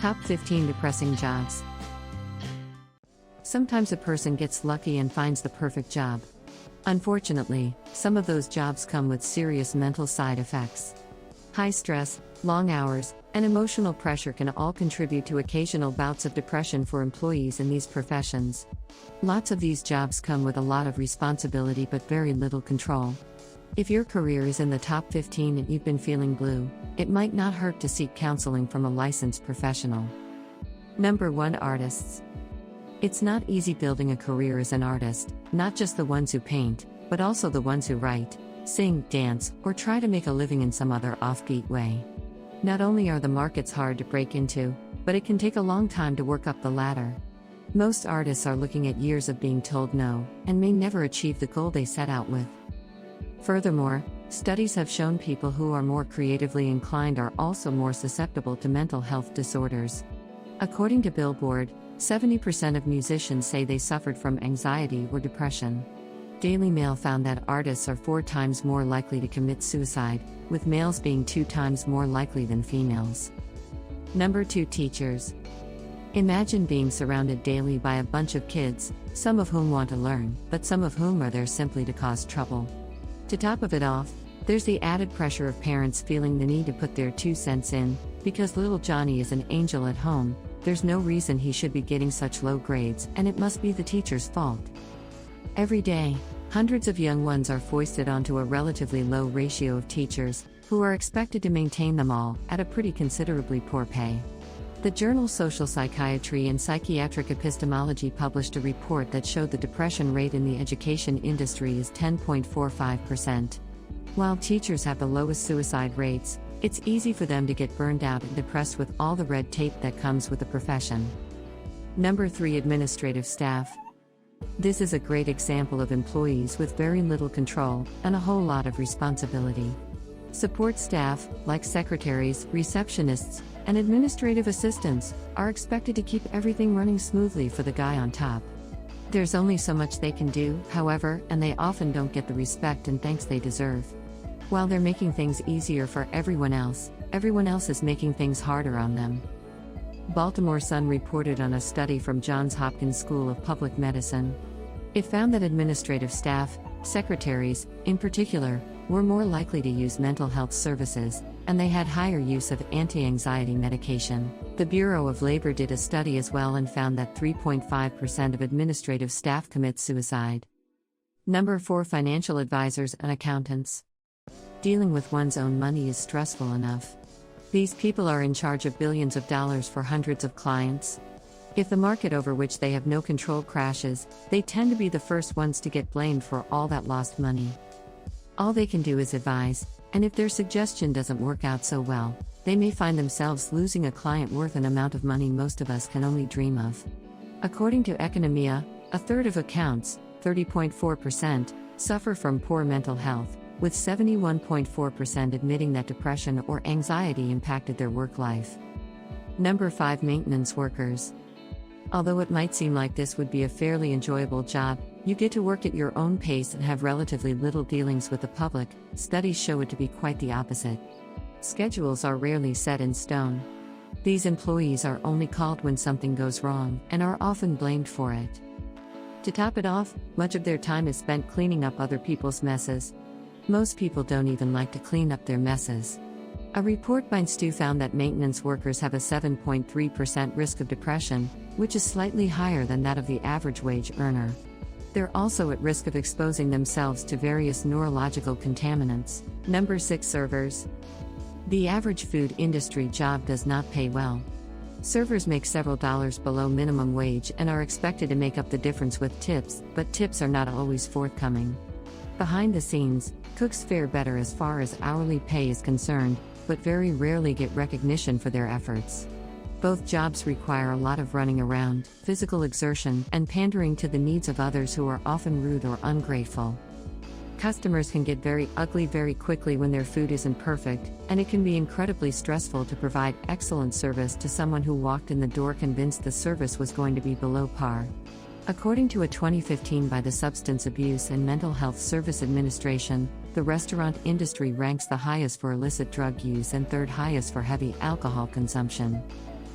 Top 15 Depressing Jobs. Sometimes a person gets lucky and finds the perfect job. Unfortunately, some of those jobs come with serious mental side effects. High stress, long hours, and emotional pressure can all contribute to occasional bouts of depression for employees in these professions. Lots of these jobs come with a lot of responsibility but very little control. If your career is in the top 15 and you've been feeling blue, it might not hurt to seek counseling from a licensed professional. Number 1. Artists. It's not easy building a career as an artist, not just the ones who paint, but also the ones who write, sing, dance, or try to make a living in some other offbeat way. Not only are the markets hard to break into, but it can take a long time to work up the ladder. Most artists are looking at years of being told no, and may never achieve the goal they set out with. Furthermore, studies have shown people who are more creatively inclined are also more susceptible to mental health disorders. According to Billboard, 70% of musicians say they suffered from anxiety or depression. Daily Mail found that artists are 4 times more likely to commit suicide, with males being 2 times more likely than females. Number 2. Teachers. Imagine being surrounded daily by a bunch of kids, some of whom want to learn, but some of whom are there simply to cause trouble. To top of it off, there's the added pressure of parents feeling the need to put their 2 cents in, because little Johnny is an angel at home, there's no reason he should be getting such low grades, and it must be the teacher's fault. Every day, hundreds of young ones are foisted onto a relatively low ratio of teachers, who are expected to maintain them all, at a pretty considerably poor pay. The journal Social Psychiatry and Psychiatric Epistemology published a report that showed the depression rate in the education industry is 10.45%. While teachers have the lowest suicide rates, it's easy for them to get burned out and depressed with all the red tape that comes with the profession. Number 3. Administrative staff. This is a great example of employees with very little control and a whole lot of responsibility. Support staff, like secretaries, receptionists, and administrative assistants, are expected to keep everything running smoothly for the guy on top. There's only so much they can do, however, and they often don't get the respect and thanks they deserve. While they're making things easier for everyone else is making things harder on them. Baltimore Sun reported on a study from Johns Hopkins School of Public Medicine. It found that administrative staff, secretaries, in particular, were more likely to use mental health services, and they had higher use of anti-anxiety medication. The Bureau of Labor did a study as well and found that 3.5% of administrative staff commit suicide. Number 4. Financial advisors and accountants. Dealing with one's own money is stressful enough. These people are in charge of billions of dollars for hundreds of clients. If the market over which they have no control crashes, they tend to be the first ones to get blamed for all that lost money. All they can do is advise, and if their suggestion doesn't work out so well, they may find themselves losing a client worth an amount of money most of us can only dream of. According to Economia, a third of accounts, 30.4%, suffer from poor mental health, with 71.4% admitting that depression or anxiety impacted their work life. Number 5. Maintenance workers. Although it might seem like this would be a fairly enjoyable job, you get to work at your own pace and have relatively little dealings with the public, studies show it to be quite the opposite. Schedules are rarely set in stone. These employees are only called when something goes wrong, and are often blamed for it. To top it off, much of their time is spent cleaning up other people's messes. Most people don't even like to clean up their messes. A report by Stu found that maintenance workers have a 7.3% risk of depression, which is slightly higher than that of the average wage earner. They're also at risk of exposing themselves to various neurological contaminants. Number 6. Servers. The average food industry job does not pay well. Servers make several dollars below minimum wage and are expected to make up the difference with tips, but tips are not always forthcoming. Behind the scenes, cooks fare better as far as hourly pay is concerned, but very rarely get recognition for their efforts. Both jobs require a lot of running around, physical exertion, and pandering to the needs of others who are often rude or ungrateful. Customers can get very ugly very quickly when their food isn't perfect, and it can be incredibly stressful to provide excellent service to someone who walked in the door convinced the service was going to be below par. According to a 2015 by the Substance Abuse and Mental Health Service Administration, the restaurant industry ranks the highest for illicit drug use and third highest for heavy alcohol consumption.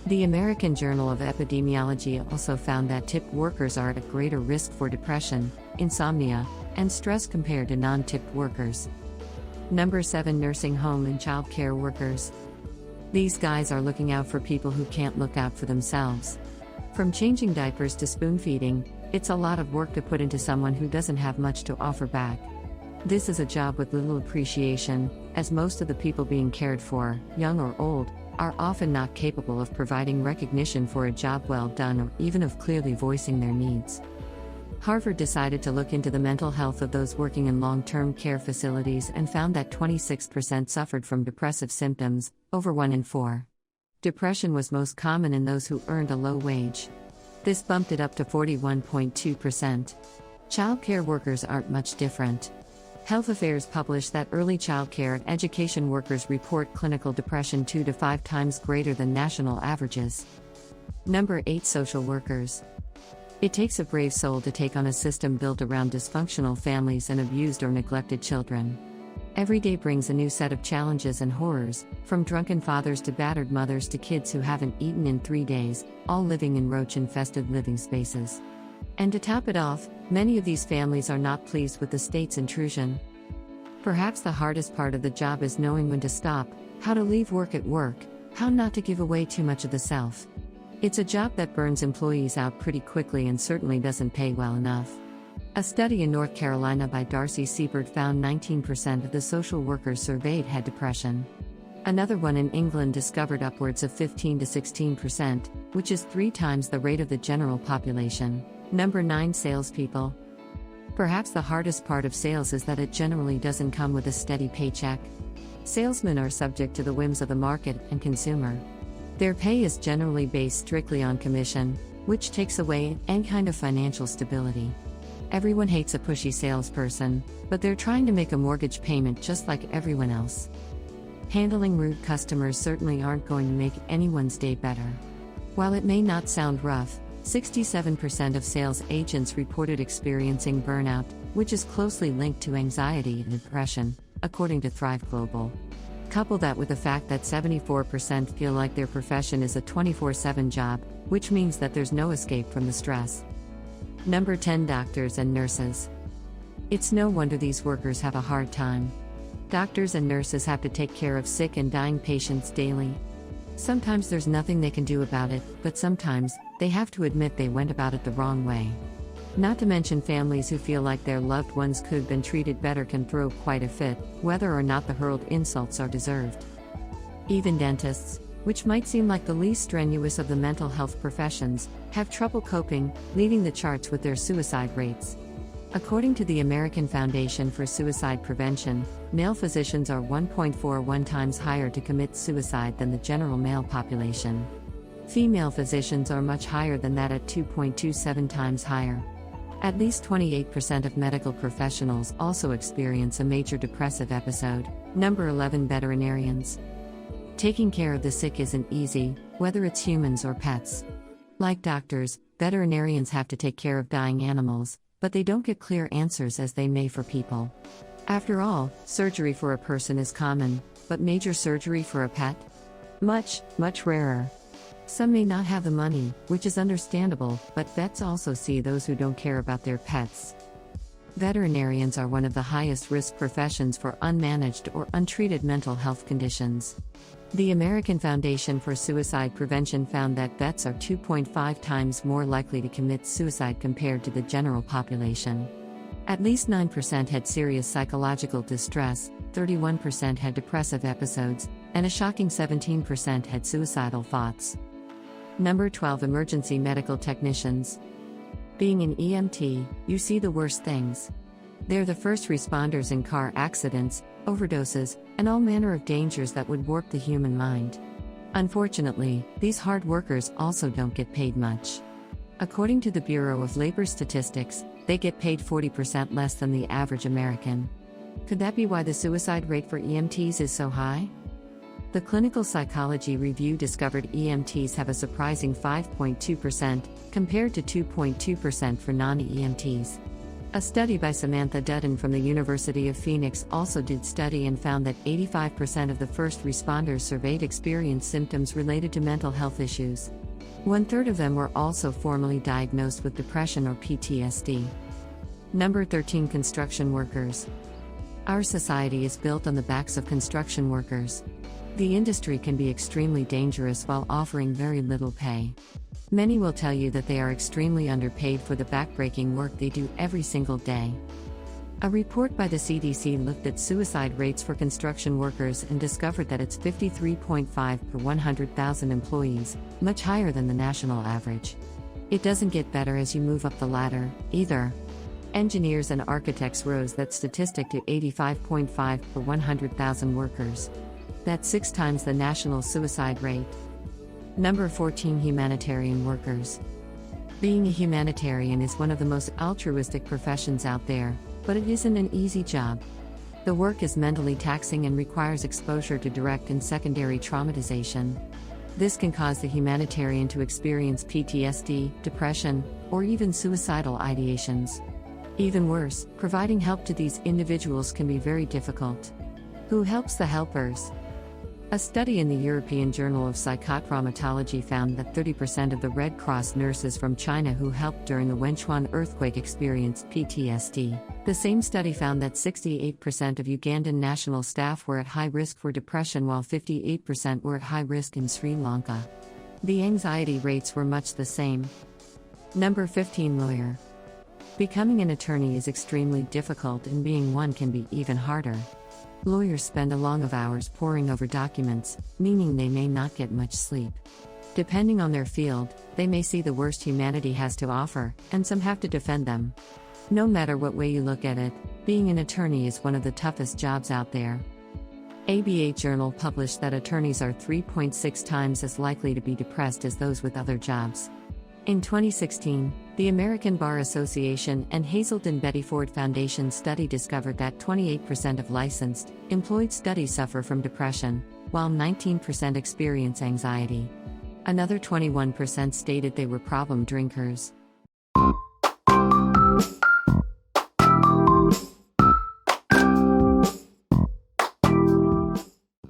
The American Journal of Epidemiology also found that tipped workers are at a greater risk for depression, insomnia, and stress compared to non-tipped workers. Number 7. Nursing home and childcare workers. These guys are looking out for people who can't look out for themselves. From changing diapers to spoon feeding, it's a lot of work to put into someone who doesn't have much to offer back. This is a job with little appreciation, as most of the people being cared for, young or old, are often not capable of providing recognition for a job well done or even of clearly voicing their needs. Harvard decided to look into the mental health of those working in long-term care facilities and found that 26% suffered from depressive symptoms, over 1 in 4. Depression was most common in those who earned a low wage. This bumped it up to 41.2%. Childcare workers aren't much different. Health Affairs published that early childcare and education workers report clinical depression 2 to 5 times greater than national averages. Number 8. Social workers. It takes a brave soul to take on a system built around dysfunctional families and abused or neglected children. Every day brings a new set of challenges and horrors, from drunken fathers to battered mothers to kids who haven't eaten in 3 days, all living in roach-infested living spaces. And to top it off, many of these families are not pleased with the state's intrusion. Perhaps the hardest part of the job is knowing when to stop, how to leave work at work, how not to give away too much of the self. It's a job that burns employees out pretty quickly and certainly doesn't pay well enough. A study in North Carolina by Darcy Siebert found 19% of the social workers surveyed had depression. Another one in England discovered upwards of 15 to 16%, which is 3 times the rate of the general population. Number 9. Salespeople. Perhaps the hardest part of sales is that it generally doesn't come with a steady paycheck. Salesmen are subject to the whims of the market and consumer. Their pay is generally based strictly on commission, which takes away any kind of financial stability. Everyone hates a pushy salesperson, but they're trying to make a mortgage payment just like everyone else. Handling rude customers certainly aren't going to make anyone's day better. While it may not sound rough, 67% of sales agents reported experiencing burnout, which is closely linked to anxiety and depression, according to Thrive Global. Couple that with the fact that 74% feel like their profession is a 24/7 job, which means that there's no escape from the stress. Number 10. Doctors and nurses. It's no wonder these workers have a hard time. Doctors and nurses have to take care of sick and dying patients daily. Sometimes there's nothing they can do about it, but sometimes, they have to admit they went about it the wrong way. Not to mention families who feel like their loved ones could have been treated better can throw quite a fit, whether or not the hurled insults are deserved. Even dentists, which might seem like the least strenuous of the mental health professions, have trouble coping, leading the charts with their suicide rates. According to the American Foundation for Suicide Prevention, male physicians are 1.41 times higher to commit suicide than the general male population. Female physicians are much higher than that at 2.27 times higher. At least 28% of medical professionals also experience a major depressive episode. Number 11. Veterinarians. Taking care of the sick isn't easy, whether it's humans or pets. Like doctors, veterinarians have to take care of dying animals, but they don't get clear answers as they may for people. After all, surgery for a person is common, but major surgery for a pet? Much, much rarer. Some may not have the money, which is understandable, but vets also see those who don't care about their pets. Veterinarians are one of the highest risk professions for unmanaged or untreated mental health conditions. The American Foundation for Suicide Prevention found that vets are 2.5 times more likely to commit suicide compared to the general population. At least 9% had serious psychological distress, 31% had depressive episodes, and a shocking 17% had suicidal thoughts. Number 12. Emergency medical technicians. Being an EMT, you see the worst things. They're the first responders in car accidents, overdoses, and all manner of dangers that would warp the human mind. Unfortunately, these hard workers also don't get paid much. According to the Bureau of Labor Statistics, they get paid 40% less than the average American. Could that be why the suicide rate for EMTs is so high? The Clinical Psychology Review discovered EMTs have a surprising 5.2%, compared to 2.2% for non-EMTs. A study by Samantha Dutton from the University of Phoenix also did study and found that 85% of the first responders surveyed experienced symptoms related to mental health issues. 1/3 of them were also formally diagnosed with depression or PTSD. Number 13. Construction workers. Our society is built on the backs of construction workers. The industry can be extremely dangerous while offering very little pay. Many will tell you that they are extremely underpaid for the backbreaking work they do every single day. A report by the CDC looked at suicide rates for construction workers and discovered that it's 53.5 per 100,000 employees, much higher than the national average. It doesn't get better as you move up the ladder, either. Engineers and architects rose that statistic to 85.5 per 100,000 workers. That's 6 times the national suicide rate. Number 14. Humanitarian workers. Being a humanitarian is one of the most altruistic professions out there, but it isn't an easy job. The work is mentally taxing and requires exposure to direct and secondary traumatization. This can cause the humanitarian to experience PTSD, depression, or even suicidal ideations. Even worse, providing help to these individuals can be very difficult. Who helps the helpers? A study in the European Journal of Psychotraumatology found that 30% of the Red Cross nurses from China who helped during the Wenchuan earthquake experienced PTSD. The same study found that 68% of Ugandan national staff were at high risk for depression while 58% were at high risk in Sri Lanka. The anxiety rates were much the same. Number 15. Lawyer. Becoming an attorney is extremely difficult, and being one can be even harder. Lawyers spend a lot of hours poring over documents, meaning they may not get much sleep. Depending on their field, they may see the worst humanity has to offer, and some have to defend them. No matter what way you look at it, being an attorney is one of the toughest jobs out there. ABA Journal published that attorneys are 3.6 times as likely to be depressed as those with other jobs. In 2016, the American Bar Association and Hazelden Betty Ford Foundation study discovered that 28% of licensed, employed studies suffer from depression, while 19% experience anxiety. Another 21% stated they were problem drinkers.